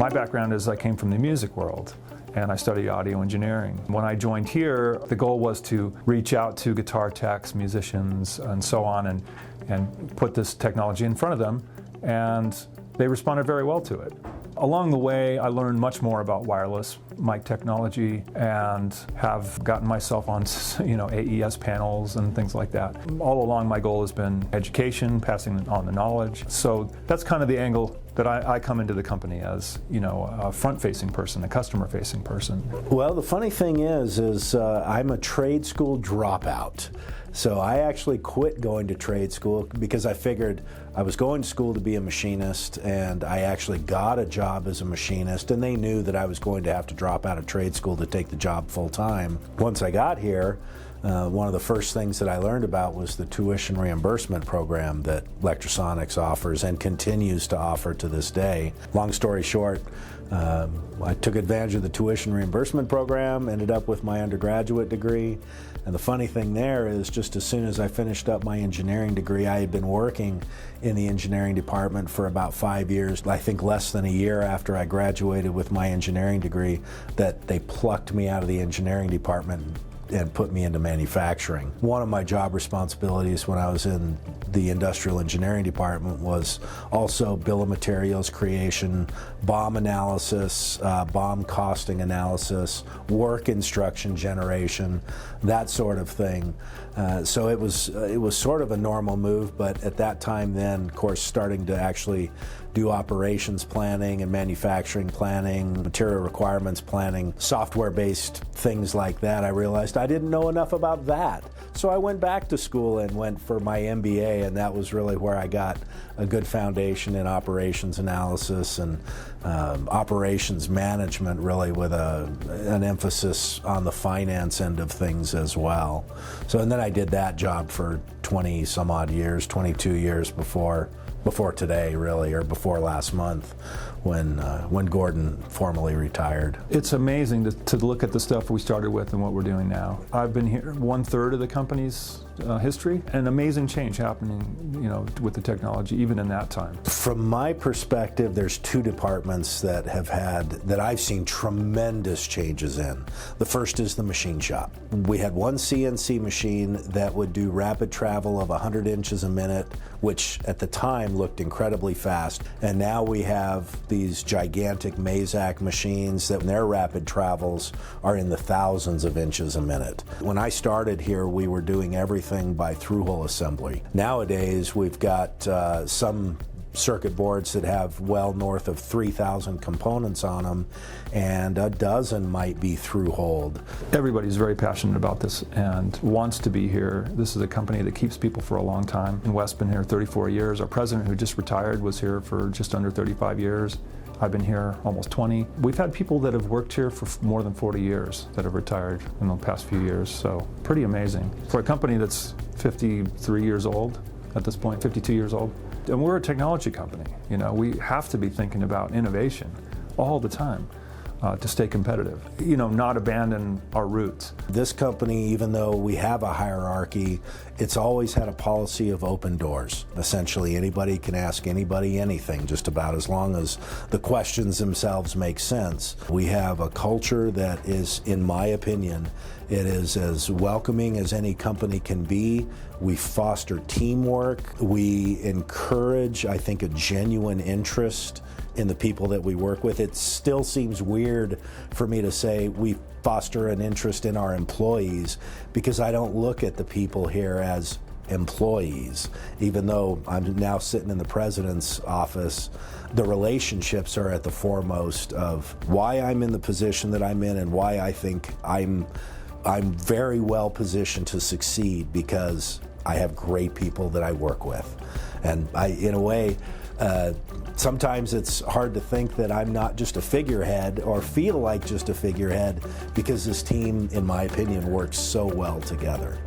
My background is I came from the music world, and I studied audio engineering. When I joined here, the goal was to reach out to guitar techs, musicians, and so on, and put this technology in front of them, and they responded very well to it. Along the way, I learned much more about wireless mic technology and have gotten myself on, AES panels and things like that. All along, my goal has been education, passing on the knowledge. So that's kind of the angle that I come into the company as, a front-facing person, a customer-facing person. Well, the funny thing is I'm a trade school dropout. So I actually quit going to trade school because I figured I was going to school to be a machinist, and I actually got a job as a machinist, and they knew that I was going to have to drop out of trade school to take the job full-time. Once I got here, one of the first things that I learned about was the tuition reimbursement program that Lectrosonics offers and continues to offer to this day. Long story short, I took advantage of the tuition reimbursement program, ended up with my undergraduate degree, and the funny thing there is just as soon as I finished up my engineering degree, I had been working in the engineering department for about 5 years. I think less than a year after I graduated with my engineering degree, that they plucked me out of the engineering department and put me into manufacturing. One of my job responsibilities when I was in the industrial engineering department was also bill of materials creation, BOM analysis, BOM costing analysis, work instruction generation, that sort of thing. So it was sort of a normal move, but at that time then, of course, starting to actually do operations planning and manufacturing planning, material requirements planning, software-based things like that, I realized I didn't know enough about that. So I went back to school and went for my MBA, and that was really where I got a good foundation in operations analysis and operations management, really with an emphasis on the finance end of things as well. So, and then I did that job for 20 some odd years, 22 years before today, really, or before last month, when Gordon formally retired. It's amazing to look at the stuff we started with and what we're doing now. I've been here 1/3 of the company's history, and amazing change happening, with the technology, even in that time. From my perspective, there's two departments that I've seen tremendous changes in. The first is the machine shop. We had one CNC machine that would do rapid travel of 100 inches a minute, which at the time looked incredibly fast. And now we have these gigantic Mazak machines that their rapid travels are in the thousands of inches a minute. When I started here, we were doing everything by through-hole assembly. Nowadays, we've got some circuit boards that have well north of 3,000 components on them, and a dozen might be through-holed. Everybody's very passionate about this and wants to be here. This is a company that keeps people for a long time. And Wes's been here 34 years. Our president, who just retired, was here for just under 35 years. I've been here almost 20. We've had people that have worked here for more than 40 years that have retired in the past few years, so pretty amazing. For a company that's 53 years old at this point, 52 years old, and we're a technology company. We have to be thinking about innovation all the time to stay competitive. Not abandon our roots. This company, even though we have a hierarchy, it's always had a policy of open doors. Essentially, anybody can ask anybody anything, just about, as long as the questions themselves make sense. We have a culture that is, in my opinion, it is as welcoming as any company can be. We foster teamwork. We encourage, I think, a genuine interest in the people that we work with. It still seems weird for me to say we foster an interest in our employees, because I don't look at the people here as employees. Even though I'm now sitting in the president's office, the relationships are at the foremost of why I'm in the position that I'm in and why I think I'm very well positioned to succeed, because I have great people that I work with. And in a way, sometimes it's hard to think that I'm not just a figurehead or feel like just a figurehead, because this team, in my opinion, works so well together.